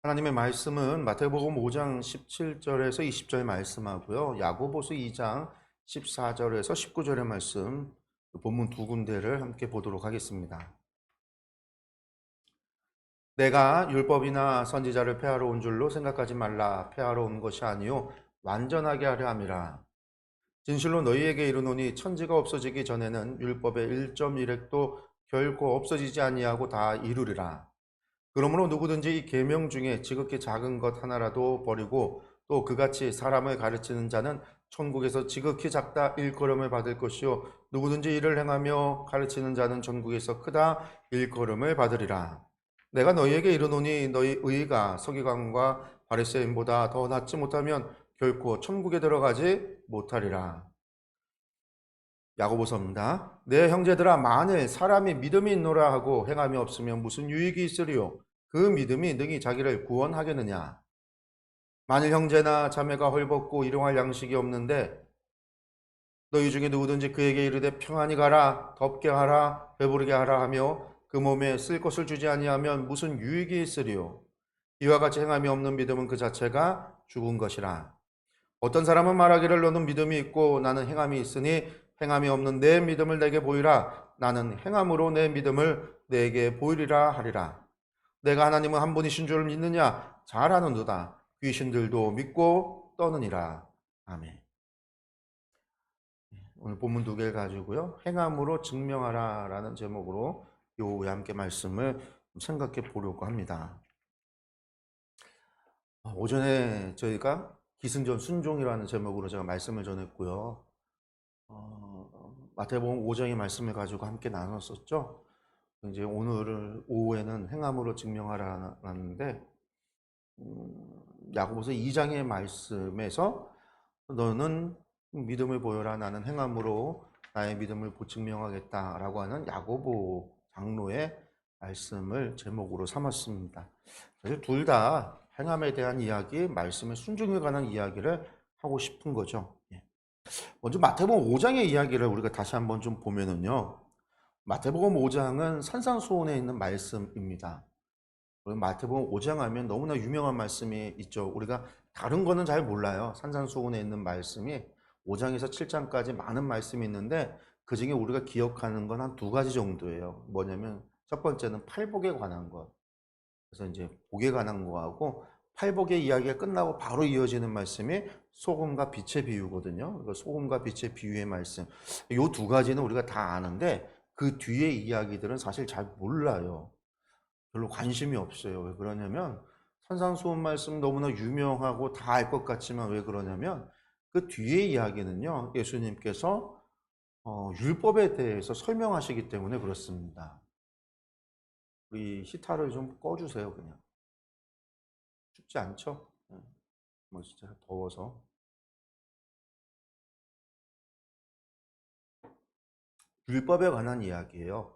하나님의 말씀은 마태복음 5장 17절에서 20절 말씀하고요. 야고보서 2장 14절에서 19절의 말씀, 본문 두 군데를 함께 보도록 하겠습니다. 내가 율법이나 선지자를 폐하러 온 줄로 생각하지 말라. 폐하러 온 것이 아니요 완전하게 하려 함이라. 진실로 너희에게 이르노니 천지가 없어지기 전에는 율법의 1.1획도 결코 없어지지 아니하고 다 이루리라. 그러므로 누구든지 이 계명 중에 지극히 작은 것 하나라도 버리고 또 그같이 사람을 가르치는 자는 천국에서 지극히 작다 일컬음을 받을 것이요 누구든지 이를 행하며 가르치는 자는 천국에서 크다 일컬음을 받으리라. 내가 너희에게 이르노니 너희 의가 서기관과 바리새인보다 더 낫지 못하면 결코 천국에 들어가지 못하리라. 야고보서입니다. 내 형제들아, 만일 사람이 믿음이 있노라 하고 행함이 없으면 무슨 유익이 있으리요? 그 믿음이 능히 자기를 구원하겠느냐? 만일 형제나 자매가 헐벗고 일용할 양식이 없는데 너희 중에 누구든지 그에게 이르되 평안히 가라, 덥게 하라, 배부르게 하라 하며 그 몸에 쓸 것을 주지 아니하면 무슨 유익이 있으리요? 이와 같이 행함이 없는 믿음은 그 자체가 죽은 것이라. 어떤 사람은 말하기를 너는 믿음이 있고 나는 행함이 있으니 행함이 없는 내 믿음을 내게 보이라. 나는 행함으로 내 믿음을 내게 보이리라 하리라. 내가 하나님은 한 분이신 줄 믿느냐? 잘 아는도다. 귀신들도 믿고 떠느니라. 아멘. 오늘 본문 두 개를 가지고요. 행함으로 증명하라 라는 제목으로 요후에 함께 말씀을 생각해 보려고 합니다. 오전에 저희가 기승전 순종이라는 제목으로 제가 말씀을 전했고요. 마태복음 5장의 말씀을 가지고 함께 나눴었죠. 이제 오늘 오후에는 행함으로 증명하라는데 야고보서 2장의 말씀에서 너는 믿음을 보여라, 나는 행함으로 나의 믿음을 증명하겠다라고 하는 야고보 장로의 말씀을 제목으로 삼았습니다. 사실 둘 다 행함에 대한 이야기, 말씀의 순종에 관한 이야기를 하고 싶은 거죠. 먼저 마태복음 5장의 이야기를 우리가 다시 한번 좀 보면은요. 마태복음 5장은 산상수훈에 있는 말씀입니다. 마태복음 5장 하면 너무나 유명한 말씀이 있죠. 우리가 다른 거는 잘 몰라요. 산상수훈에 있는 말씀이 5장에서 7장까지 많은 말씀이 있는데 그 중에 우리가 기억하는 건 한 두 가지 정도예요. 뭐냐면 첫 번째는 팔복에 관한 것. 그래서 이제 복에 관한 거하고 팔복의 이야기가 끝나고 바로 이어지는 말씀이 소금과 빛의 비유거든요. 소금과 빛의 비유의 말씀. 이 두 가지는 우리가 다 아는데 그 뒤의 이야기들은 사실 잘 몰라요. 별로 관심이 없어요. 왜 그러냐면 산상수훈 말씀 너무나 유명하고 다 알 것 같지만 왜 그러냐면 그 뒤의 이야기는요. 예수님께서 율법에 대해서 설명하시기 때문에 그렇습니다. 우리 히타를 좀 꺼주세요. 그냥. 춥지 않죠? 뭐 진짜 더워서. 율법에 관한 이야기예요.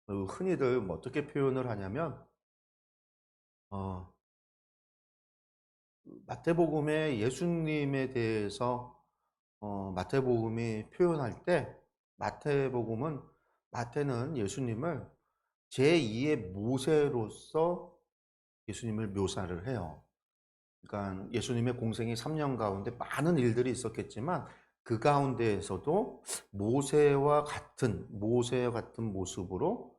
흔히들 뭐 어떻게 표현을 하냐면 어, 마태복음에 예수님에 대해서 마태복음이 표현할 때 마태는 예수님을 제2의 모세로서 예수님을 묘사를 해요. 그러니까 예수님의 공생이 3년 가운데 많은 일들이 있었겠지만 그 가운데에서도 모세와 같은 모습으로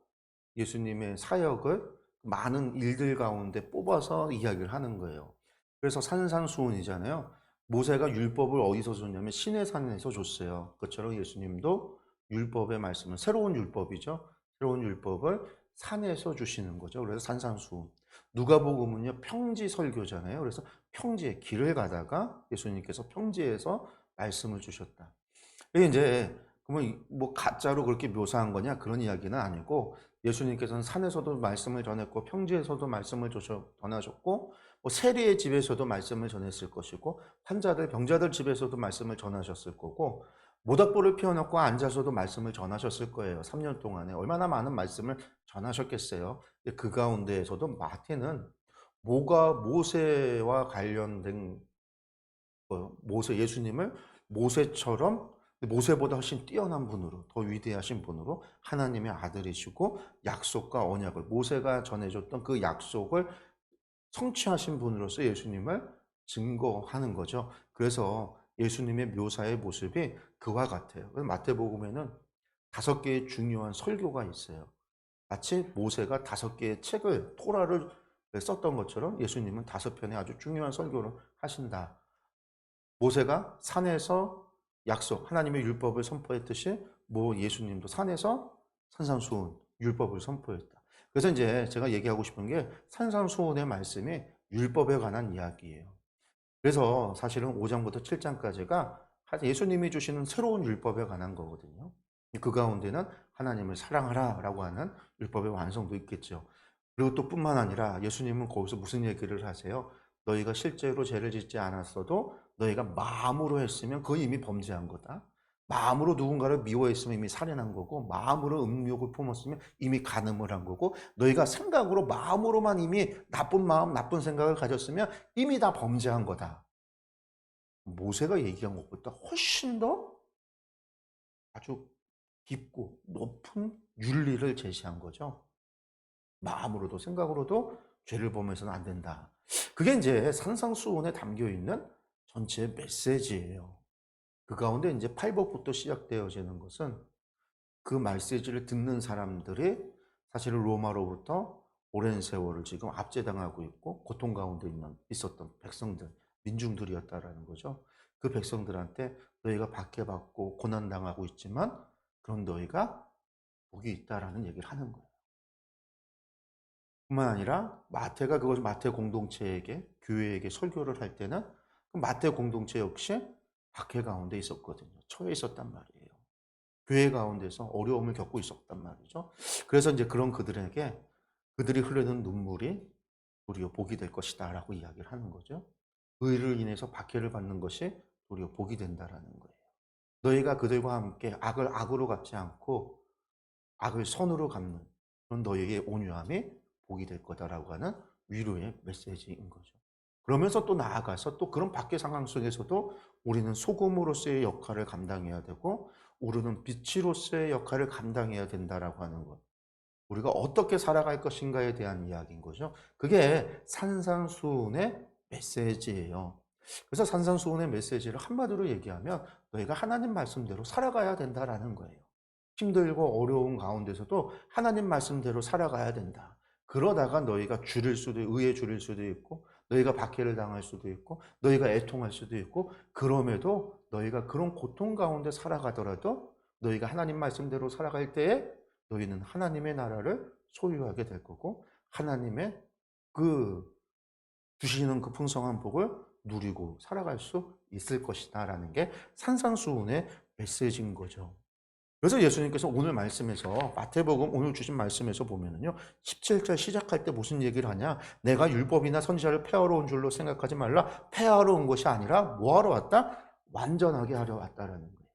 예수님의 사역을 많은 일들 가운데 뽑아서 이야기를 하는 거예요. 그래서 산상수훈이잖아요. 모세가 율법을 어디서 줬냐면 시내 산에서 줬어요. 그처럼 예수님도 율법의 말씀은 새로운 율법이죠. 새로운 율법을 산에서 주시는 거죠. 그래서 산상수훈. 누가복음은요 평지 설교잖아요. 그래서 평지에 길을 가다가 예수님께서 평지에서 말씀을 주셨다. 이게 이제 그러면 뭐 가짜로 그렇게 묘사한 거냐 그런 이야기는 아니고 예수님께서는 산에서도 말씀을 전했고 평지에서도 말씀을 전하셨고 뭐 세리의 집에서도 말씀을 전했을 것이고 환자들 병자들 집에서도 말씀을 전하셨을 거고 모닥불을 피워놓고 앉아서도 말씀을 전하셨을 거예요. 3년 동안에 얼마나 많은 말씀을 전하셨겠어요. 그 가운데에서도 마태는 모세와 관련된 예수님을 모세처럼 모세보다 훨씬 뛰어난 분으로, 더 위대하신 분으로 하나님의 아들이시고 약속과 언약을, 모세가 전해줬던 그 약속을 성취하신 분으로서 예수님을 증거하는 거죠. 그래서 예수님의 묘사의 모습이 그와 같아요. 마태복음에는 5개의 중요한 설교가 있어요. 마치 모세가 5개의 책을, 토라를 썼던 것처럼 예수님은 5편의 아주 중요한 설교를 하신다. 모세가 산에서 약속, 하나님의 율법을 선포했듯이 예수님도 산에서 산상수훈, 율법을 선포했다. 그래서 이제 제가 얘기하고 싶은 게 산상수훈의 말씀이 율법에 관한 이야기예요. 그래서 사실은 5장부터 7장까지가 예수님이 주시는 새로운 율법에 관한 거거든요. 그 가운데는 하나님을 사랑하라 라고 하는 율법의 완성도 있겠죠. 그리고 또 뿐만 아니라 예수님은 거기서 무슨 얘기를 하세요? 너희가 실제로 죄를 짓지 않았어도 너희가 마음으로 했으면 그건 이미 범죄한 거다. 마음으로 누군가를 미워했으면 이미 살인한 거고, 마음으로 음욕을 품었으면 이미 간음을 한 거고, 너희가 생각으로 마음으로만 이미 나쁜 마음, 나쁜 생각을 가졌으면 이미 다 범죄한 거다. 모세가 얘기한 것보다 훨씬 더 아주 깊고 높은 윤리를 제시한 거죠. 마음으로도 생각으로도 죄를 범해서는 안 된다. 그게 이제 산상수훈에 담겨 있는 전체 메시지예요. 그 가운데 이제 8복부터 시작되어지는 것은 그 메시지를 듣는 사람들이 사실은 로마로부터 오랜 세월을 지금 압제당하고 있고 고통 가운데 있었던 백성들, 민중들이었다라는 거죠. 그 백성들한테 너희가 박해받고 고난당하고 있지만 그런 너희가 복이 있다라는 얘기를 하는 거예요. 뿐만 아니라 마태가 그것을 마태 공동체에게, 교회에게 설교를 할 때는 그 마태 공동체 역시 박해 가운데 있었거든요. 처해 있었단 말이에요. 교회 가운데서 어려움을 겪고 있었단 말이죠. 그래서 이제 그런 그들에게 그들이 흐르는 눈물이 도리어 복이 될 것이다 라고 이야기를 하는 거죠. 의를 인해서 박해를 받는 것이 도리어 복이 된다라는 거예요. 너희가 그들과 함께 악을 악으로 갚지 않고 악을 선으로 갚는 그런 너희에게 온유함이 복이 될 거다라고 하는 위로의 메시지인 거죠. 그러면서 또 나아가서 또 그런 밖의 상황 속에서도 우리는 소금으로서의 역할을 감당해야 되고 우리는 빛으로서의 역할을 감당해야 된다라고 하는 것. 우리가 어떻게 살아갈 것인가에 대한 이야기인 거죠. 그게 산상수훈의 메시지예요. 그래서 산상수훈의 메시지를 한마디로 얘기하면 너희가 하나님 말씀대로 살아가야 된다라는 거예요. 힘들고 어려운 가운데서도 하나님 말씀대로 살아가야 된다. 그러다가 너희가 줄일 수도, 의에 줄일 수도 있고, 너희가 박해를 당할 수도 있고, 너희가 애통할 수도 있고, 그럼에도 너희가 그런 고통 가운데 살아가더라도 너희가 하나님 말씀대로 살아갈 때에 너희는 하나님의 나라를 소유하게 될 거고, 하나님의 그 주시는 그 풍성한 복을 누리고 살아갈 수 있을 것이다 라는 게 산상수훈의 메시지인 거죠. 그래서 예수님께서 오늘 말씀에서 마태복음 오늘 주신 말씀에서 보면은요 17절 시작할 때 무슨 얘기를 하냐, 내가 율법이나 선지자를 폐하러 온 줄로 생각하지 말라. 폐하러 온 것이 아니라 뭐하러 왔다? 완전하게 하려 왔다라는 거예요.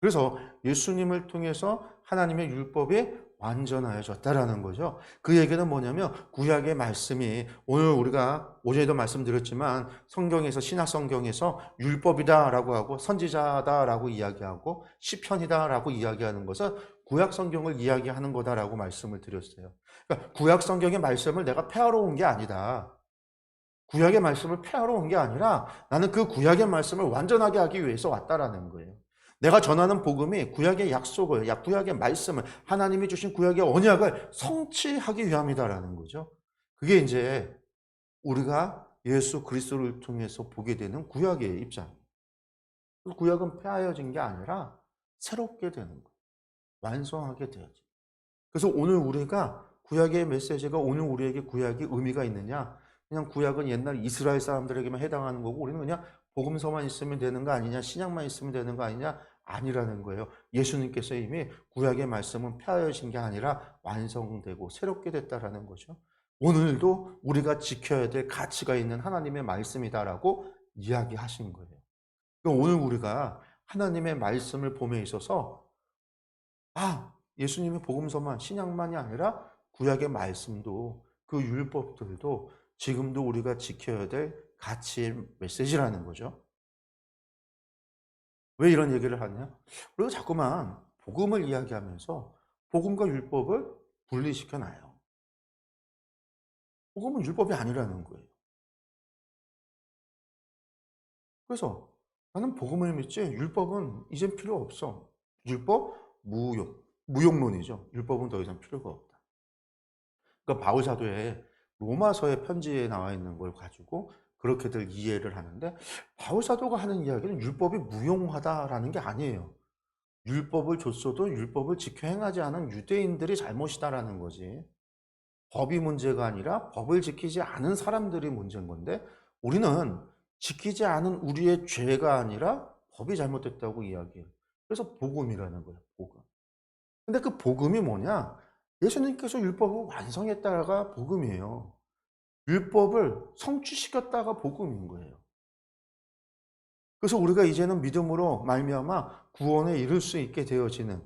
그래서 예수님을 통해서 하나님의 율법이 완전하여졌다라는 거죠. 그 얘기는 뭐냐면 구약의 말씀이, 오늘 우리가 어제도 말씀드렸지만 성경에서, 신약 성경에서 율법이다라고 하고 선지자다라고 이야기하고 시편이다라고 이야기하는 것은 구약 성경을 이야기하는 거다라고 말씀을 드렸어요. 그러니까 구약 성경의 말씀을 내가 폐하러 온 게 아니다. 구약의 말씀을 폐하러 온 게 아니라 나는 그 구약의 말씀을 완전하게 하기 위해서 왔다라는 거예요. 내가 전하는 복음이 구약의 약속을, 구약의 말씀을, 하나님이 주신 구약의 언약을 성취하기 위함이다라는 거죠. 그게 이제 우리가 예수 그리스도를 통해서 보게 되는 구약의 입장. 구약은 폐하여진 게 아니라 새롭게 되는 거예요. 완성하게 되어지. 그래서 오늘 우리가 구약의 메시지가 오늘 우리에게 구약이 의미가 있느냐? 그냥 구약은 옛날 이스라엘 사람들에게만 해당하는 거고 우리는 그냥 복음서만 있으면 되는 거 아니냐? 신약만 있으면 되는 거 아니냐? 아니라는 거예요. 예수님께서 이미 구약의 말씀은 폐하여진 게 아니라 완성되고 새롭게 됐다라는 거죠. 오늘도 우리가 지켜야 될 가치가 있는 하나님의 말씀이다라고 이야기하신 거예요. 그러니까 오늘 우리가 하나님의 말씀을 봄에 있어서 예수님의 복음서만, 신약만이 아니라 구약의 말씀도, 그 율법들도 지금도 우리가 지켜야 될 가치의 메시지라는 거죠. 왜 이런 얘기를 하냐? 우리가 자꾸만 복음을 이야기하면서 복음과 율법을 분리시켜 놔요. 복음은 율법이 아니라는 거예요. 그래서 나는 복음을 믿지 율법은 이젠 필요 없어. 율법 무용론이죠. 율법은 더 이상 필요가 없다. 그러니까 바울 사도의 로마서의 편지에 나와 있는 걸 가지고 그렇게들 이해를 하는데, 바울 사도가 하는 이야기는 율법이 무용하다라는 게 아니에요. 율법을 줬어도 율법을 지켜 행하지 않은 유대인들이 잘못이다라는 거지. 법이 문제가 아니라 법을 지키지 않은 사람들이 문제인 건데, 우리는 지키지 않은 우리의 죄가 아니라 법이 잘못됐다고 이야기해요. 그래서 복음이라는 거예요. 복음. 근데 그 복음이 뭐냐? 예수님께서 율법을 완성했다가 복음이에요. 율법을 성취시켰다가 복음인 거예요. 그래서 우리가 이제는 믿음으로 말미암아 구원에 이를 수 있게 되어지는,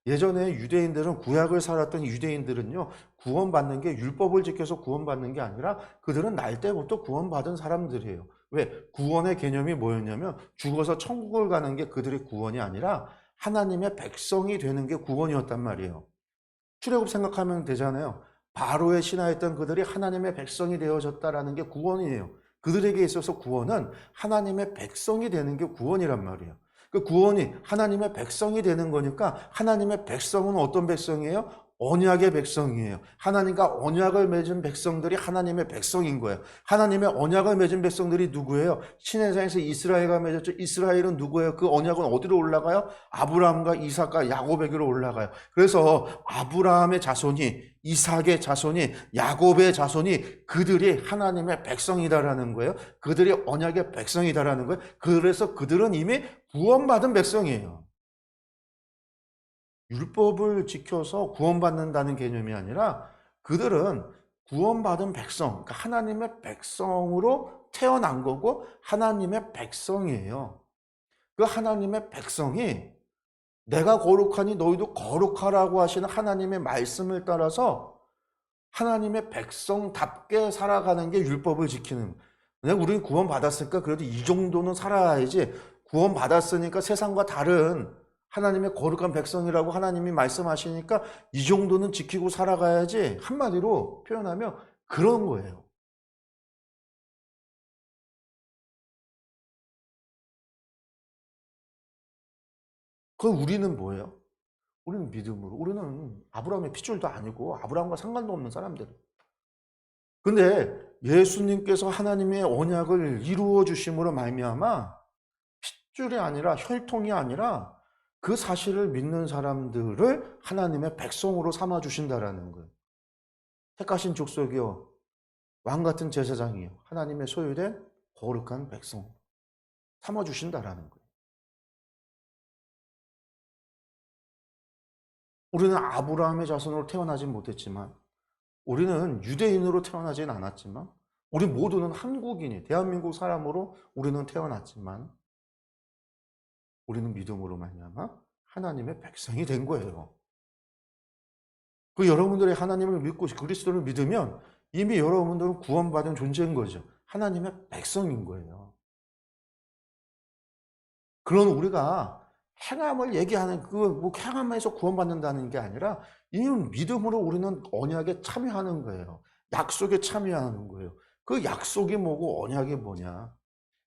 예전에 유대인들은, 구약을 살았던 유대인들은요, 구원받는 게 율법을 지켜서 구원받는 게 아니라 그들은 날 때부터 구원받은 사람들이에요. 왜? 구원의 개념이 뭐였냐면 죽어서 천국을 가는 게 그들의 구원이 아니라 하나님의 백성이 되는 게 구원이었단 말이에요. 출애굽 생각하면 되잖아요. 바로의 신하였던 그들이 하나님의 백성이 되어졌다라는 게 구원이에요. 그들에게 있어서 구원은 하나님의 백성이 되는 게 구원이란 말이에요. 그 구원이 하나님의 백성이 되는 거니까, 하나님의 백성은 어떤 백성이에요? 언약의 백성이에요. 하나님과 언약을 맺은 백성들이 하나님의 백성인 거예요. 하나님의 언약을 맺은 백성들이 누구예요? 시내산에서 이스라엘과 맺었죠. 이스라엘은 누구예요? 그 언약은 어디로 올라가요? 아브라함과 이삭과 야곱에게로 올라가요. 그래서 아브라함의 자손이, 이삭의 자손이, 야곱의 자손이, 그들이 하나님의 백성이다라는 거예요. 그들이 언약의 백성이다라는 거예요. 그래서 그들은 이미 구원받은 백성이에요. 율법을 지켜서 구원받는다는 개념이 아니라 그들은 구원받은 백성, 그러니까 하나님의 백성으로 태어난 거고 하나님의 백성이에요. 그 하나님의 백성이 내가 거룩하니 너희도 거룩하라고 하시는 하나님의 말씀을 따라서 하나님의 백성답게 살아가는 게 율법을 지키는 거예요. 우리는 구원받았으니까 그래도 이 정도는 살아야지, 구원받았으니까 세상과 다른 하나님의 거룩한 백성이라고 하나님이 말씀하시니까 이 정도는 지키고 살아가야지, 한마디로 표현하면 그런 거예요. 그럼 우리는 뭐예요? 우리는 믿음으로. 우리는 아브라함의 핏줄도 아니고 아브라함과 상관도 없는 사람들. 근데 예수님께서 하나님의 언약을 이루어 주심으로 말미암아 핏줄이 아니라, 혈통이 아니라 그 사실을 믿는 사람들을 하나님의 백성으로 삼아 주신다라는 거예요. 택하신 족속이요, 왕 같은 제사장이요, 하나님의 소유된 거룩한 백성 삼아 주신다라는 거예요. 우리는 아브라함의 자손으로 태어나진 못했지만, 우리는 유대인으로 태어나진 않았지만, 우리 모두는 한국인이, 대한민국 사람으로 우리는 태어났지만, 우리는 믿음으로 말미암아 하나님의 백성이 된 거예요. 그 여러분들이 하나님을 믿고 그리스도를 믿으면 이미 여러분들은 구원받은 존재인 거죠. 하나님의 백성인 거예요. 그런 우리가 행함을 얘기하는, 뭐 행함에서 구원받는다는 게 아니라 이 믿음으로 우리는 언약에 참여하는 거예요. 약속에 참여하는 거예요. 그 약속이 뭐고 언약이 뭐냐?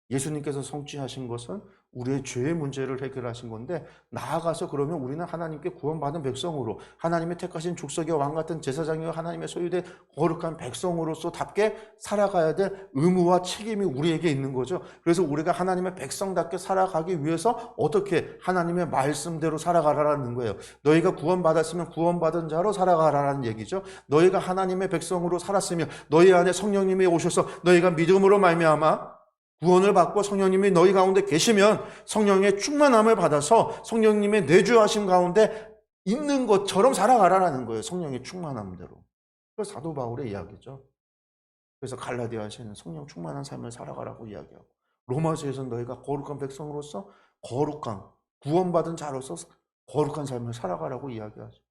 예수님께서 성취하신 것은 우리의 죄의 문제를 해결하신 건데, 나아가서 그러면 우리는 하나님께 구원받은 백성으로, 하나님의 택하신 족속의 왕 같은 제사장이요 하나님의 소유된 거룩한 백성으로서답게 살아가야 될 의무와 책임이 우리에게 있는 거죠. 그래서 우리가 하나님의 백성답게 살아가기 위해서 어떻게 하나님의 말씀대로 살아가라는 거예요. 너희가 구원받았으면 구원받은 자로 살아가라는 얘기죠. 너희가 하나님의 백성으로 살았으면 너희 안에 성령님이 오셔서 너희가 믿음으로 말미암아 구원을 받고 성령님이 너희 가운데 계시면 성령의 충만함을 받아서 성령님의 내주하심 가운데 있는 것처럼 살아가라는 거예요. 성령의 충만함대로. 그래서 사도 바울의 이야기죠. 그래서 갈라디아서는 성령 충만한 삶을 살아가라고 이야기하고, 로마서에서는 너희가 거룩한 백성으로서 거룩한, 구원받은 자로서 거룩한 삶을 살아가라고 이야기하죠.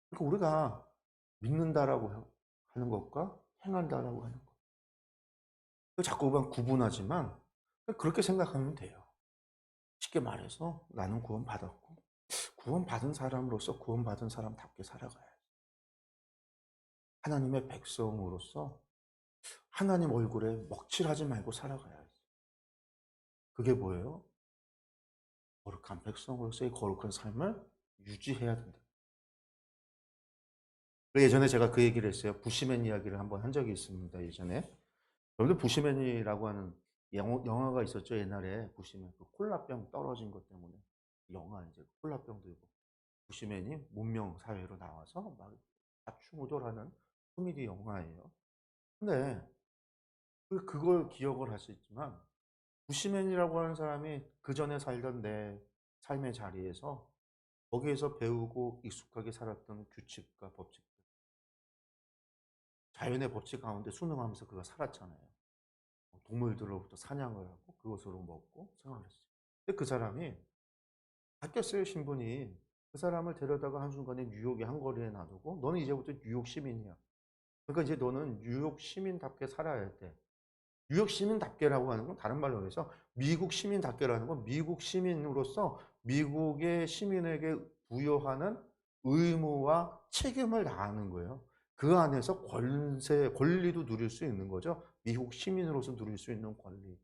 그러니까 우리가 믿는다라고 하는 것과 행한다라고 하는 것. 자꾸 구분하지만 그렇게 생각하면 돼요. 쉽게 말해서 나는 구원받았고 구원받은 사람으로서 구원받은 사람답게 살아가야 돼. 하나님의 백성으로서 하나님 얼굴에 먹칠하지 말고 살아가야 돼. 그게 뭐예요? 거룩한 백성으로서의 거룩한 삶을 유지해야 된다. 예전에 제가 그 얘기를 했어요. 부시맨 이야기를 한번 한 적이 있습니다. 예전에. 여러분들 부시맨이라고 하는 영화가 있었죠. 옛날에 부시맨. 그 콜라병 떨어진 것 때문에. 영화 이제 콜라병 들고. 부시맨이 문명 사회로 나와서 막 다충우돌하는 코미디 영화예요. 근데 그걸 기억을 할 수 있지만 부시맨이라고 하는 사람이 그 전에 살던 내 삶의 자리에서 거기에서 배우고 익숙하게 살았던 규칙과 법칙, 자연의 법칙 가운데 순응하면서 그가 살았잖아요. 동물들로부터 사냥을 하고 그것으로 먹고 생활했어요. 근데 그 사람이 바뀌었어요, 신분이. 그 사람을 데려다가 한순간에 뉴욕의 한 거리에 놔두고 너는 이제부터 뉴욕 시민이야. 그러니까 이제 너는 뉴욕 시민답게 살아야 돼. 뉴욕 시민답게라고 하는 건 다른 말로 해서 미국 시민답게라는 건 미국 시민으로서 미국의 시민에게 부여하는 의무와 책임을 다하는 거예요. 그 안에서 권리도 누릴 수 있는 거죠. 미국 시민으로서 누릴 수 있는 권리.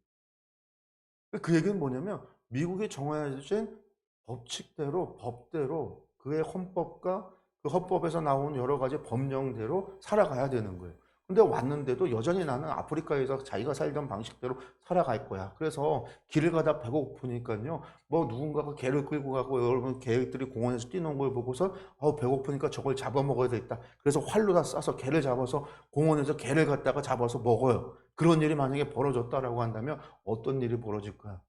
그 얘기는 뭐냐면 미국이 정해진 법칙대로 법대로 그의 헌법과 그 헌법에서 나온 여러 가지 법령대로 살아가야 되는 거예요. 근데 왔는데도 여전히 나는 아프리카에서 자기가 살던 방식대로 살아갈 거야. 그래서 길을 가다 배고프니까요. 뭐 누군가가 개를 끌고 가고 여러분 개들이 공원에서 뛰는 걸 보고서 배고프니까 저걸 잡아먹어야 되겠다. 그래서 활로 다 쏴서 개를 잡아서 공원에서 개를 갖다가 잡아서 먹어요. 그런 일이 만약에 벌어졌다라고 한다면 어떤 일이 벌어질 거야?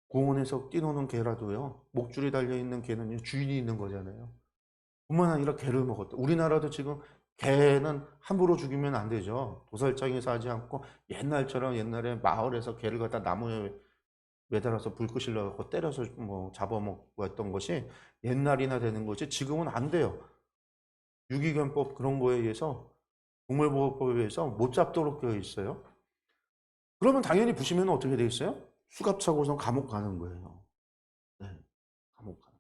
공원에서 뛰노는 개라도요. 목줄이 달려있는 개는 주인이 있는 거잖아요. 뿐만 아니라 개를 먹었다. 우리나라도 지금 개는 함부로 죽이면 안 되죠. 도살장에서 하지 않고 옛날처럼 옛날에 마을에서 개를 갖다 나무에 매달아서 불 끄시려고 때려서 뭐 잡아먹고 했던 것이 옛날이나 되는 거지 지금은 안 돼요. 유기견법 그런 거에 의해서 동물보호법에 의해서 못 잡도록 되어 있어요. 그러면 당연히 부시면 어떻게 되겠어요? 수갑 차고선 감옥 가는 거예요. 네, 감옥 가는.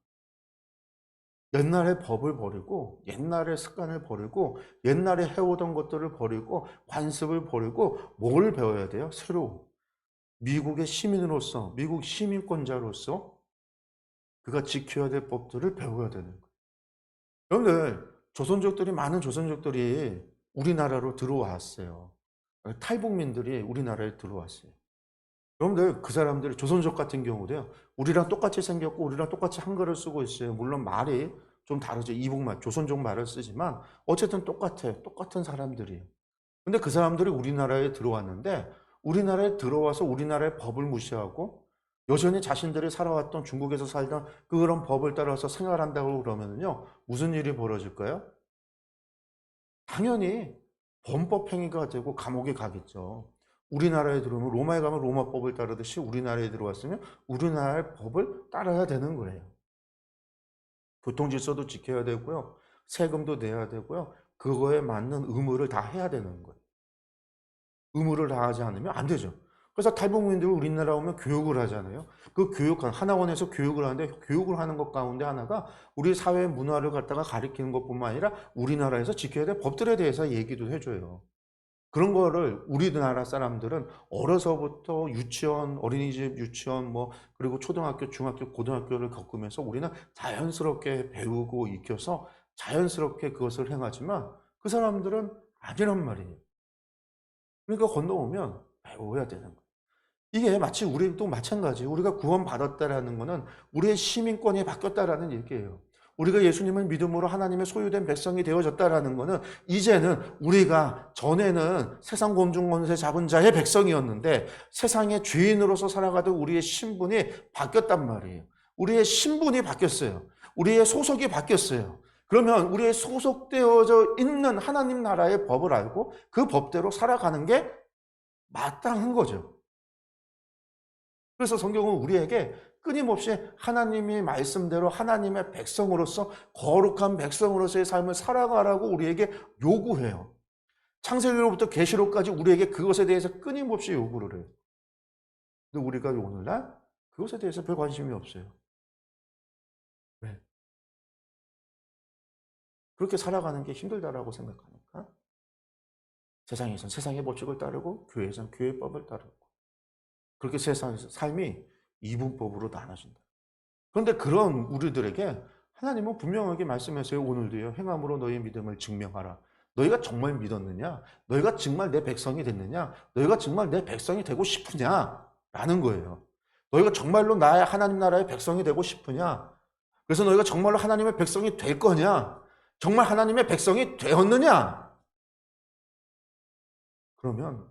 옛날의 법을 버리고 옛날의 습관을 버리고 옛날에 해오던 것들을 버리고 관습을 버리고 뭘 배워야 돼요? 새로 미국의 시민으로서 미국 시민권자로서 그가 지켜야 될 법들을 배워야 되는 거예요. 여러분들 조선족들이 많은 조선족들이 우리나라로 들어왔어요. 탈북민들이 우리나라에 들어왔어요. 여러분들 그 사람들이 조선족 같은 경우도요. 우리랑 똑같이 생겼고 우리랑 똑같이 한글을 쓰고 있어요. 물론 말이 좀 다르죠. 이북말, 조선족 말을 쓰지만 어쨌든 똑같아. 똑같은 사람들이에요. 근데 그 사람들이 우리나라에 들어왔는데 우리나라에 들어와서 우리나라의 법을 무시하고 여전히 자신들이 살아왔던 중국에서 살던 그런 법을 따라서 생활한다고 그러면요. 무슨 일이 벌어질까요? 당연히 범법행위가 되고 감옥에 가겠죠. 우리나라에 들어오면 로마에 가면 로마법을 따르듯이 우리나라에 들어왔으면 우리나라의 법을 따라야 되는 거예요. 교통질서도 지켜야 되고요. 세금도 내야 되고요. 그거에 맞는 의무를 다 해야 되는 거예요. 의무를 다하지 않으면 안 되죠. 그래서 탈북민들이 우리나라 오면 교육을 하잖아요. 그 하나원에서 교육을 하는데 교육을 하는 것 가운데 하나가 우리 사회 문화를 갖다가 가리키는 것뿐만 아니라 우리나라에서 지켜야 될 법들에 대해서 얘기도 해줘요. 그런 거를 우리나라 사람들은 어려서부터 유치원, 어린이집, 유치원, 그리고 초등학교, 중학교, 고등학교를 겪으면서 우리는 자연스럽게 배우고 익혀서 자연스럽게 그것을 행하지만 그 사람들은 아니란 말이에요. 그러니까 건너오면 배워야 되는 거예요. 이게 마치 우리도 마찬가지예요. 우리가 구원받았다라는 것은 우리의 시민권이 바뀌었다라는 얘기예요. 우리가 예수님을 믿음으로 하나님의 소유된 백성이 되어졌다라는 것은 이제는 우리가 전에는 세상 공중 권세 잡은 자의 백성이었는데 세상의 죄인으로서 살아가던 우리의 신분이 바뀌었단 말이에요. 우리의 신분이 바뀌었어요. 우리의 소속이 바뀌었어요. 그러면 우리의 소속되어져 있는 하나님 나라의 법을 알고 그 법대로 살아가는 게 마땅한 거죠. 그래서 성경은 우리에게 끊임없이 하나님의 말씀대로 하나님의 백성으로서 거룩한 백성으로서의 삶을 살아가라고 우리에게 요구해요. 창세기로부터 계시록까지 우리에게 그것에 대해서 끊임없이 요구를 해요. 근데 우리가 오늘날 그것에 대해서 별 관심이 없어요. 왜? 그렇게 살아가는 게 힘들다라고 생각하니까 세상에선 세상의 법칙을 따르고 교회에선 교회의 법을 따르고 그렇게 세상에서 삶이 이분법으로 나눠진다. 그런데 그런 우리들에게 하나님은 분명하게 말씀하세요. 오늘도요. 행함으로 너희의 믿음을 증명하라. 너희가 정말 믿었느냐? 너희가 정말 내 백성이 됐느냐? 너희가 정말 내 백성이 되고 싶으냐? 라는 거예요. 너희가 정말로 나의 하나님 나라의 백성이 되고 싶으냐? 그래서 너희가 정말로 하나님의 백성이 될 거냐? 정말 하나님의 백성이 되었느냐? 그러면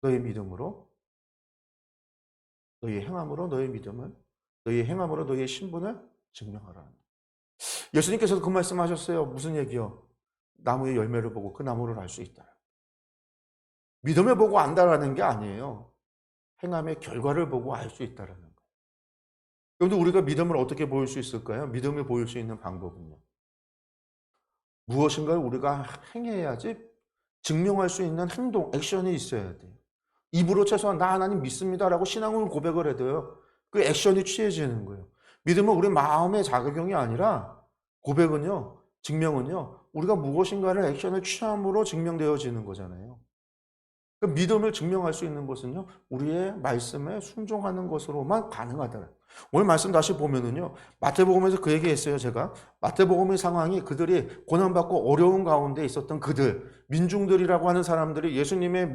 너희의 믿음으로, 너희의 행함으로 너희의 믿음을, 너희의 행함으로 너희의 신분을 증명하라. 예수님께서도 그 말씀하셨어요. 무슨 얘기요? 나무의 열매를 보고 그 나무를 알 수 있다. 믿음을 보고 안다라는 게 아니에요. 행함의 결과를 보고 알 수 있다라는 거예요. 그런데 우리가 믿음을 어떻게 보일 수 있을까요? 믿음을 보일 수 있는 방법은요. 무엇인가를 우리가 행해야지 증명할 수 있는 행동, 액션이 있어야 돼요. 입으로 최소한 나 하나님 믿습니다라고 신앙을 고백을 해도요. 그 액션이 취해지는 거예요. 믿음은 우리 마음의 자극용이 아니라 고백은요. 증명은요. 우리가 무엇인가를 액션을 취함으로 증명되어지는 거잖아요. 그 믿음을 증명할 수 있는 것은요. 우리의 말씀에 순종하는 것으로만 가능하다. 오늘 말씀 다시 보면은요. 마태복음에서 그 얘기했어요. 제가 마태복음의 상황이 그들이 고난받고 어려운 가운데 있었던 그들, 민중들이라고 하는 사람들이 예수님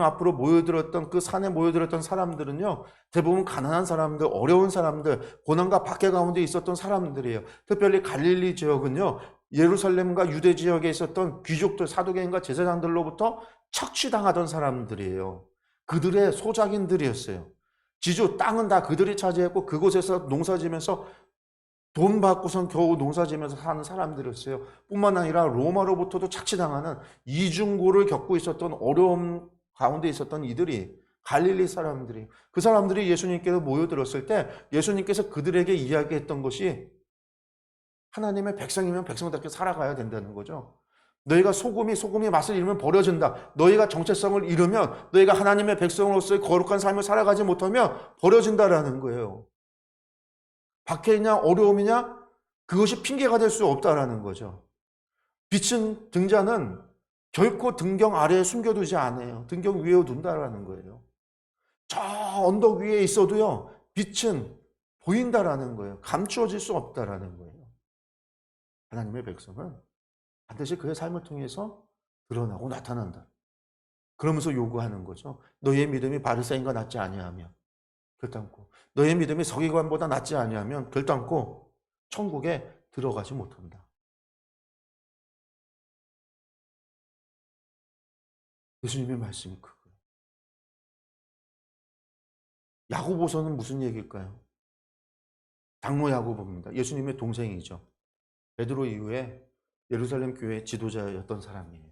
앞으로 모여들었던 그 산에 모여들었던 사람들은요. 대부분 가난한 사람들, 어려운 사람들, 고난과 박해 가운데 있었던 사람들이에요. 특별히 갈릴리 지역은요. 예루살렘과 유대 지역에 있었던 귀족들, 사두개인과 제사장들로부터 착취당하던 사람들이에요. 그들의 소작인들이었어요. 지주, 땅은 다 그들이 차지했고 그곳에서 농사지면서 돈 받고선 겨우 농사지면서 사는 사람들이었어요. 뿐만 아니라 로마로부터도 착취당하는 이중고를 겪고 있었던 어려움 가운데 있었던 이들이 갈릴리 사람들이 그 사람들이 예수님께서 모여들었을 때 예수님께서 그들에게 이야기했던 것이 하나님의 백성이면 백성답게 살아가야 된다는 거죠. 너희가 소금이 맛을 잃으면 버려진다. 너희가 정체성을 잃으면 너희가 하나님의 백성으로서의 거룩한 삶을 살아가지 못하면 버려진다라는 거예요. 박해이냐 어려움이냐 그것이 핑계가 될 수 없다라는 거죠. 빛은 등자는 결코 등경 아래에 숨겨두지 않아요. 등경 위에 둔다라는 거예요. 저 언덕 위에 있어도요. 빛은 보인다라는 거예요. 감추어질 수 없다라는 거예요. 하나님의 백성은 반드시 그의 삶을 통해서 드러나고 나타난다. 그러면서 요구하는 거죠. 너희의 믿음이 바리새인과 낫지 아니하면 결단코 너희의 믿음이 서기관보다 낫지 아니하면 결단코 천국에 들어가지 못한다. 예수님의 말씀이 그거예요. 야고보서는 무슨 얘기일까요? 장로 야고보입니다. 예수님의 동생이죠. 베드로 이후에 예루살렘 교회 지도자였던 사람이에요.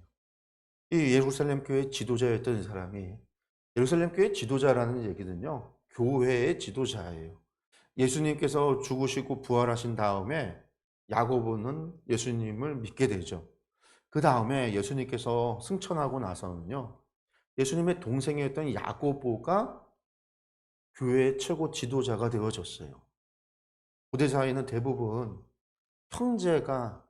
이 예루살렘 교회 지도자였던 사람이 예루살렘 교회 지도자라는 얘기는요. 교회의 지도자예요. 예수님께서 죽으시고 부활하신 다음에 야고보는 예수님을 믿게 되죠. 그 다음에 예수님께서 승천하고 나서는요. 예수님의 동생이었던 야고보가 교회의 최고 지도자가 되어졌어요. 고대사회는 대부분 형제가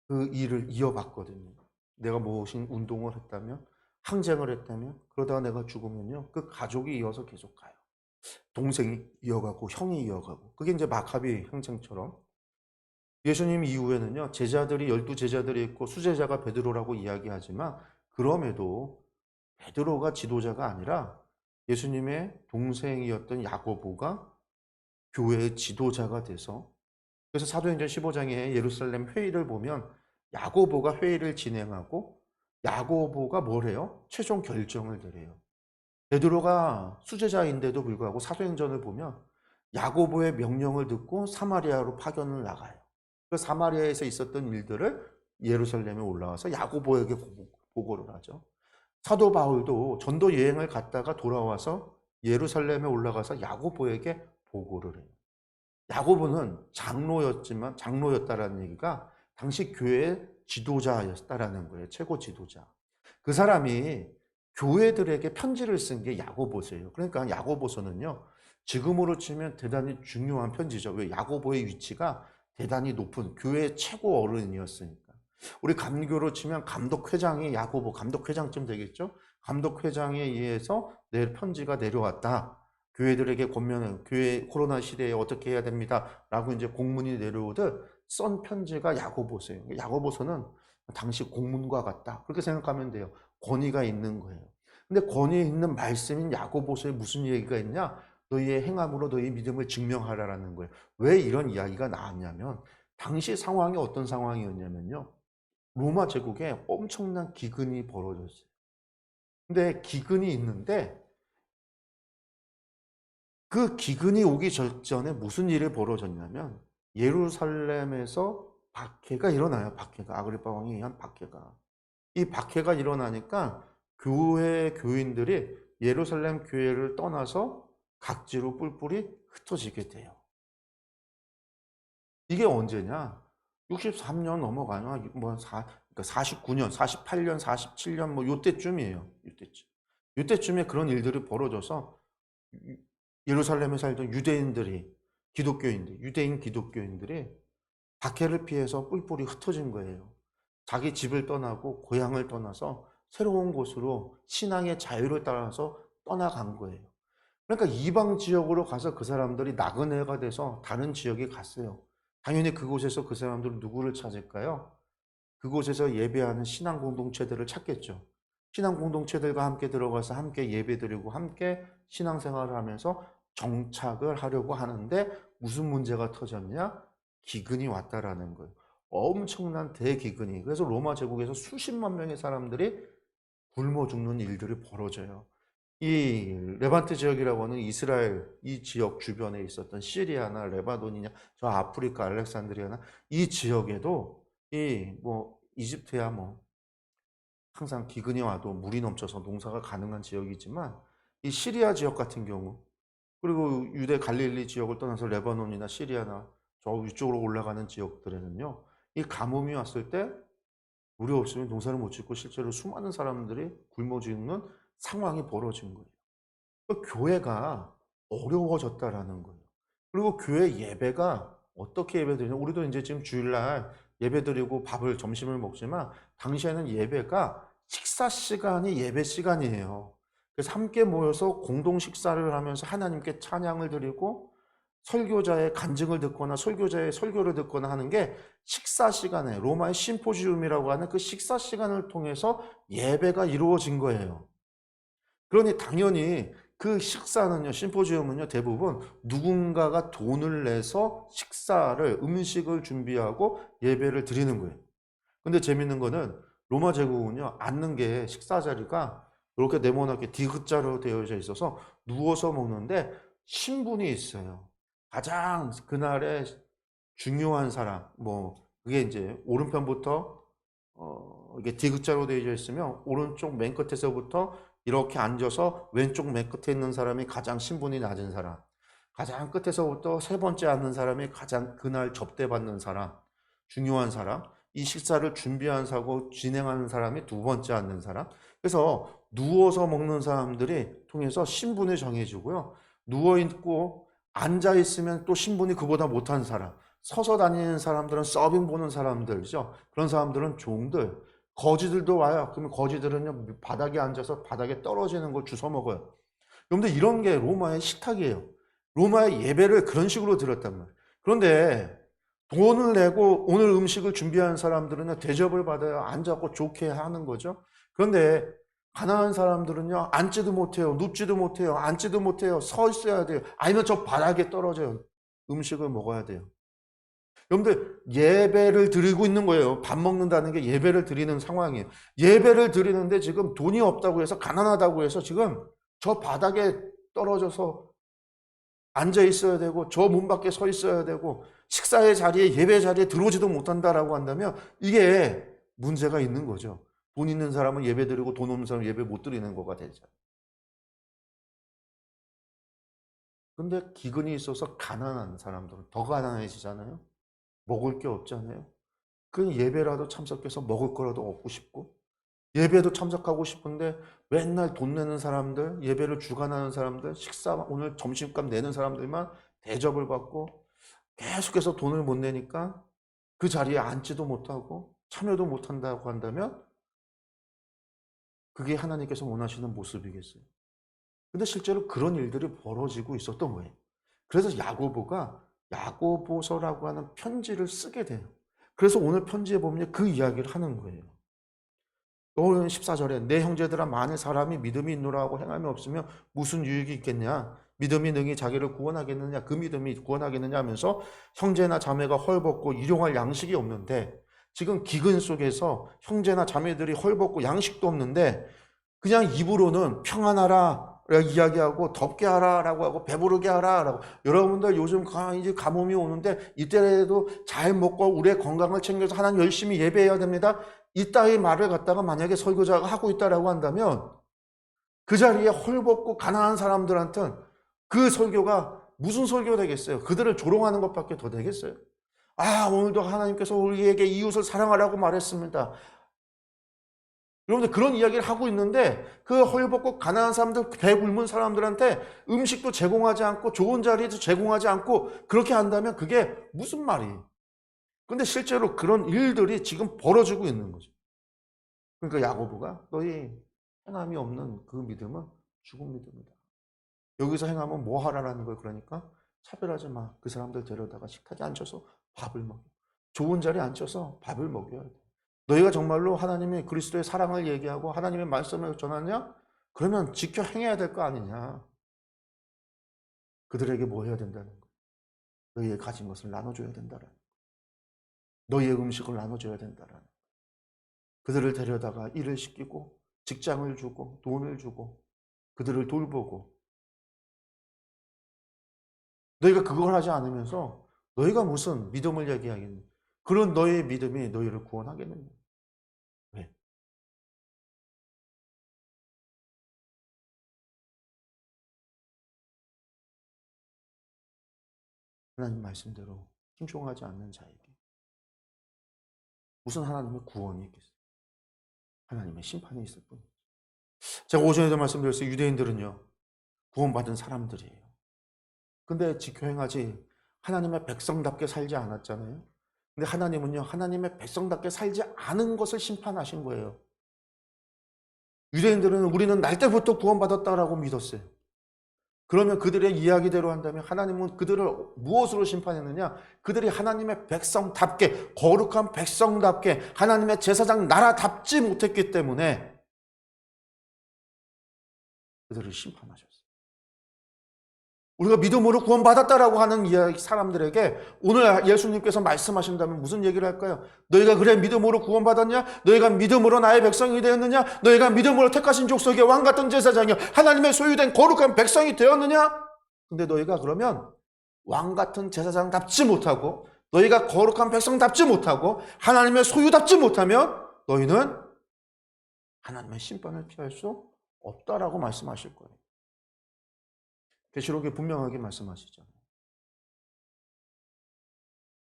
그 일을 이어받거든요. 내가 무엇인 운동을 했다면, 항쟁을 했다면, 그러다가 내가 죽으면요. 그 가족이 이어서 계속 가요. 동생이 이어가고, 형이 이어가고. 그게 이제 마카비 항쟁처럼. 예수님 이후에는요. 제자들이 12제자들이 있고 수제자가 베드로라고 이야기하지만 그럼에도 베드로가 지도자가 아니라 예수님의 동생이었던 야고보가 교회의 지도자가 돼서 그래서 사도행전 15장에 예루살렘 회의를 보면 야고보가 회의를 진행하고 야고보가 뭘 해요? 최종 결정을 내려요. 베드로가 수제자인데도 불구하고 사도행전을 보면 야고보의 명령을 듣고 사마리아로 파견을 나가요. 그 사마리아에서 있었던 일들을 예루살렘에 올라와서 야고보에게 보고를 하죠. 사도 바울도 전도 여행을 갔다가 돌아와서 예루살렘에 올라가서 야고보에게 보고를 해요. 야고보는 장로였다라는 얘기가 당시 교회의 지도자였다라는 거예요. 최고 지도자. 그 사람이 교회들에게 편지를 쓴 게 야고보서예요. 그러니까 야고보서는요, 지금으로 치면 대단히 중요한 편지죠. 왜? 야고보의 위치가 대단히 높은 교회의 최고 어른이었으니까. 우리 감교로 치면 감독회장이 야고보 감독회장쯤 되겠죠? 감독회장에 의해서 내 편지가 내려왔다. 교회들에게 권면은 교회 코로나 시대에 어떻게 해야 됩니다. 라고 이제 공문이 내려오듯 썬 편지가 야고보서예요. 야고보서는 당시 공문과 같다. 그렇게 생각하면 돼요. 권위가 있는 거예요. 근데 권위 있는 말씀인 야고보서에 무슨 얘기가 있냐? 너희의 행함으로 너희 믿음을 증명하라라는 거예요. 왜 이런 이야기가 나왔냐면 당시 상황이 어떤 상황이었냐면요. 로마 제국에 엄청난 기근이 벌어졌어요. 근데 기근이 있는데 그 기근이 오기 전에 무슨 일이 벌어졌냐면 예루살렘에서 박해가 일어나요. 박해가. 아그리파 왕에 의한 박해가. 이 박해가 일어나니까 교회 교인들이 예루살렘 교회를 떠나서 각지로 뿔뿔이 흩어지게 돼요. 이게 언제냐? 63년 넘어가나? 그러니까 49년, 48년, 47년 뭐 요때쯤이에요. 요때쯤. 요때쯤에 그런 일들이 벌어져서 예루살렘에 살던 유대인 기독교인들이 박해를 피해서 뿔뿔이 흩어진 거예요. 자기 집을 떠나고 고향을 떠나서 새로운 곳으로 신앙의 자유를 따라서 떠나간 거예요. 그러니까 이방 지역으로 가서 그 사람들이 나그네가 돼서 다른 지역에 갔어요. 당연히 그곳에서 그 사람들은 누구를 찾을까요? 그곳에서 예배하는 신앙 공동체들을 찾겠죠. 신앙 공동체들과 함께 들어가서 함께 예배드리고 함께 신앙생활을 하면서 정착을 하려고 하는데 무슨 문제가 터졌냐? 기근이 왔다라는 거예요. 엄청난 대기근이. 그래서 로마 제국에서 수십만 명의 사람들이 굶어 죽는 일들이 벌어져요. 이 레반트 지역이라고 하는 이스라엘 이 지역 주변에 있었던 시리아나 레바논이냐 저 아프리카 알렉산드리아나 이 지역에도 이 뭐 이집트야 뭐 항상 기근이 와도 물이 넘쳐서 농사가 가능한 지역이지만 이 시리아 지역 같은 경우 그리고 유대 갈릴리 지역을 떠나서 레바논이나 시리아나 저 위쪽으로 올라가는 지역들에는요 이 가뭄이 왔을 때 물이 없으면 농사를 못 짓고 실제로 수많은 사람들이 굶어 죽는 상황이 벌어진 거예요. 교회가 어려워졌다라는 거예요. 그리고 교회 예배가 어떻게 예배드리냐? 우리도 이제 지금 주일날 예배드리고 밥을 점심을 먹지만 당시에는 예배가 식사 시간이 예배 시간이에요. 그래서 함께 모여서 공동 식사를 하면서 하나님께 찬양을 드리고 설교자의 간증을 듣거나 설교자의 설교를 듣거나 하는 게 식사 시간에 로마의 심포지움이라고 하는 그 식사 시간을 통해서 예배가 이루어진 거예요. 그러니 당연히 그 식사는요, 심포지움은요, 대부분 누군가가 돈을 내서 음식을 준비하고 예배를 드리는 거예요. 근데 재밌는 거는 로마 제국은요, 앉는 게 식사 자리가 이렇게 네모나게 디귿자로 되어져 있어서 누워서 먹는데 신분이 있어요. 가장 그날의 중요한 사람, 그게 이제 오른편부터 이게 디귿자로 되어져 있으면 오른쪽 맨 끝에서부터 이렇게 앉아서 왼쪽 맨 끝에 있는 사람이 가장 신분이 낮은 사람, 가장 끝에서부터 세 번째 앉는 사람이 가장 그날 접대받는 사람, 중요한 사람, 이 식사를 준비한 사고 진행하는 사람이 두 번째 앉는 사람. 그래서 누워서 먹는 사람들이 통해서 신분이 정해지고요. 누워있고 앉아있으면 또 신분이 그보다 못한 사람, 서서 다니는 사람들은 서빙 보는 사람들이죠. 그런 사람들은 종들, 거지들도 와요. 그러면 거지들은요, 바닥에 앉아서 바닥에 떨어지는 걸 주워 먹어요. 여러분들 이런 게 로마의 식탁이에요. 로마의 예배를 그런 식으로 드렸단 말이에요. 그런데 돈을 내고 오늘 음식을 준비하는 사람들은요, 대접을 받아요. 앉아서 좋게 하는 거죠. 그런데 가난한 사람들은요, 앉지도 못해요. 눕지도 못해요. 앉지도 못해요. 서 있어야 돼요. 아니면 저 바닥에 떨어져요. 음식을 먹어야 돼요. 여러분들 예배를 드리고 있는 거예요. 밥 먹는다는 게 예배를 드리는 상황이에요. 예배를 드리는데 지금 돈이 없다고 해서 가난하다고 해서 지금 저 바닥에 떨어져서 앉아 있어야 되고 저 문 밖에 서 있어야 되고 식사의 자리에 예배 자리에 들어오지도 못한다라고 한다면 이게 문제가 있는 거죠. 돈 있는 사람은 예배 드리고 돈 없는 사람은 예배 못 드리는 거가 되잖아요. 근데 기근이 있어서 가난한 사람들은 더 가난해지잖아요. 먹을 게 없잖아요. 그 예배라도 참석해서 먹을 거라도 얻고 싶고, 예배도 참석하고 싶은데 맨날 돈 내는 사람들, 예배를 주관하는 사람들, 식사 오늘 점심값 내는 사람들만 대접을 받고 계속해서 돈을 못 내니까 그 자리에 앉지도 못하고 참여도 못한다고 한다면 그게 하나님께서 원하시는 모습이겠어요. 근데 실제로 그런 일들이 벌어지고 있었던 거예요. 그래서 야고보가 야고보서라고 하는 편지를 쓰게 돼요. 그래서 오늘 편지에 보면 그 이야기를 하는 거예요. 오늘 14절에 내 형제들아 만일 사람이 믿음이 있노라 하고 행함이 없으면 무슨 유익이 있겠냐? 믿음이 능히 자기를 구원하겠느냐? 그 믿음이 구원하겠느냐 하면서 형제나 자매가 헐벗고 일용할 양식이 없는데, 지금 기근 속에서 형제나 자매들이 헐벗고 양식도 없는데 그냥 입으로는 평안하라 이야기하고 덥게 하라라고 하고 배부르게 하라라고. 여러분들 요즘 이제 가뭄이 오는데 이때라도 잘 먹고 우리의 건강을 챙겨서 하나님 열심히 예배해야 됩니다. 이따위 말을 갖다가 만약에 설교자가 하고 있다라고 한다면 그 자리에 헐벗고 가난한 사람들한테는 그 설교가 무슨 설교가 되겠어요? 그들을 조롱하는 것밖에 더 되겠어요? 오늘도 하나님께서 우리에게 이웃을 사랑하라고 말했습니다. 여러분들 그런 이야기를 하고 있는데 그 헐벗고 가난한 사람들, 배 굶은 사람들한테 음식도 제공하지 않고 좋은 자리도 제공하지 않고 그렇게 한다면 그게 무슨 말이에요? 근데 실제로 그런 일들이 지금 벌어지고 있는 거죠. 그러니까 야고보가 너희 행함이 없는 그 믿음은 죽은 믿음이다. 여기서 행하면 뭐 하라라는 거예요. 그러니까 차별하지 마. 그 사람들 데려다가 식탁에 앉혀서 밥을 먹여. 좋은 자리에 앉혀서 밥을 먹여야 돼. 너희가 정말로 하나님의 그리스도의 사랑을 얘기하고 하나님의 말씀을 전하냐? 그러면 지켜 행해야 될 거 아니냐. 그들에게 뭐 해야 된다는 거예요. 너희의 가진 것을 나눠줘야 된다라는 거예요. 너희의 음식을 나눠줘야 된다라는 거예요. 그들을 데려다가 일을 시키고 직장을 주고 돈을 주고 그들을 돌보고, 너희가 그걸 하지 않으면서 너희가 무슨 믿음을 얘기하겠니? 그런 너희의 믿음이 너희를 구원하겠느냐? 왜? 하나님 말씀대로 순종하지 않는 자에게 무슨 하나님의 구원이 있겠어요? 하나님의 심판이 있을 뿐이에요. 제가 오전에도 말씀드렸어요. 유대인들은요, 구원받은 사람들이에요. 근데 지켜 행하지 하나님의 백성답게 살지 않았잖아요. 근데 하나님은요, 하나님의 백성답게 살지 않은 것을 심판하신 거예요. 유대인들은 우리는 날 때부터 구원받았다라고 믿었어요. 그러면 그들의 이야기대로 한다면 하나님은 그들을 무엇으로 심판했느냐? 그들이 하나님의 백성답게, 거룩한 백성답게, 하나님의 제사장 나라답지 못했기 때문에 그들을 심판하셨어요. 우리가 믿음으로 구원받았다라고 하는 사람들에게 오늘 예수님께서 말씀하신다면 무슨 얘기를 할까요? 너희가 그래 믿음으로 구원받았냐? 너희가 믿음으로 나의 백성이 되었느냐? 너희가 믿음으로 택하신 족속의 왕 같은 제사장이여 하나님의 소유된 거룩한 백성이 되었느냐? 근데 너희가 그러면 왕 같은 제사장답지 못하고 너희가 거룩한 백성답지 못하고 하나님의 소유답지 못하면 너희는 하나님의 심판을 피할 수 없다라고 말씀하실 거예요. 계시록에 분명하게 말씀하시잖아요.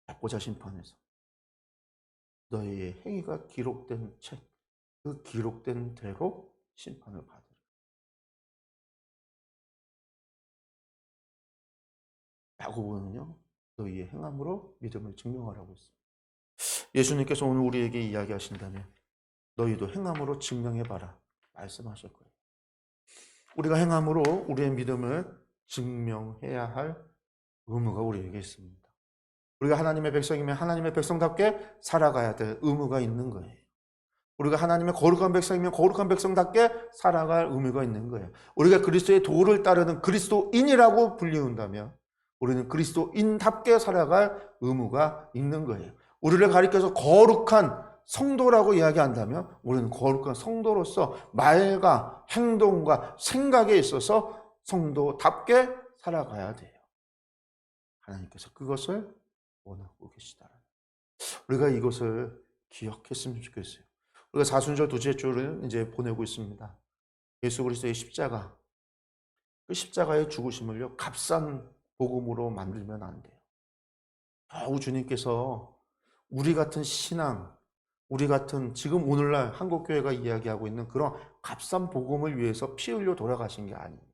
약고자 심판에서 너희의 행위가 기록된 책, 그 기록된 대로 심판을 받으라. 야고보는요, 너희의 행함으로 믿음을 증명하라고 했습니다. 예수님께서 오늘 우리에게 이야기하신다면 너희도 행함으로 증명해봐라 말씀하실 거예요. 우리가 행함으로 우리의 믿음을 증명해야 할 의무가 우리에게 있습니다. 우리가 하나님의 백성이면 하나님의 백성답게 살아가야 될 의무가 있는 거예요. 우리가 하나님의 거룩한 백성이면 거룩한 백성답게 살아갈 의무가 있는 거예요. 우리가 그리스도의 도를 따르는 그리스도인이라고 불리운다면 우리는 그리스도인답게 살아갈 의무가 있는 거예요. 우리를 가리켜서 거룩한 성도라고 이야기한다면 우리는 거룩한 성도로서 말과 행동과 생각에 있어서 성도답게 살아가야 돼요. 하나님께서 그것을 원하고 계시다. 우리가 이것을 기억했으면 좋겠어요. 우리가 사순절 두째 주를 이제 보내고 있습니다. 예수 그리스도의 십자가, 그 십자가의 죽으심을요, 값싼 복음으로 만들면 안 돼요. 겨우 주님께서 우리 같은 신앙, 우리 같은 지금 오늘날 한국교회가 이야기하고 있는 그런 값싼 복음을 위해서 피 흘려 돌아가신 게 아니에요.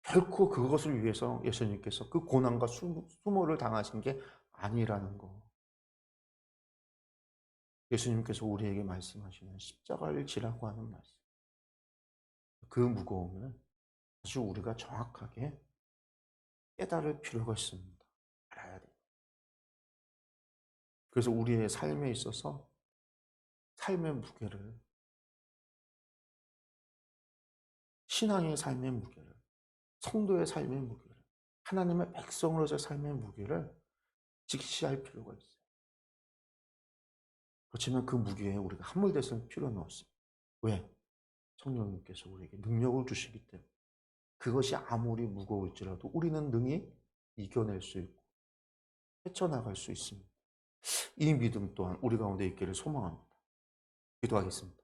결코 그것을 위해서 예수님께서 그 고난과 수모를 당하신 게 아니라는 거. 예수님께서 우리에게 말씀하시는 십자가를 지라고 하는 말씀. 그 무거움을 아주 우리가 정확하게 깨달을 필요가 있습니다. 알아야 돼요. 그래서 우리의 삶에 있어서 삶의 무게를, 신앙의 삶의 무게를, 성도의 삶의 무게를, 하나님의 백성으로서의 삶의 무게를 직시할 필요가 있어요. 그렇지만 그 무게에 우리가 함몰될 필요는 없습니다. 왜? 성령님께서 우리에게 능력을 주시기 때문에. 그것이 아무리 무거울지라도 우리는 능히 이겨낼 수 있고 헤쳐나갈 수 있습니다. 이 믿음 또한 우리 가운데 있기를 소망합니다. 기도하겠습니다.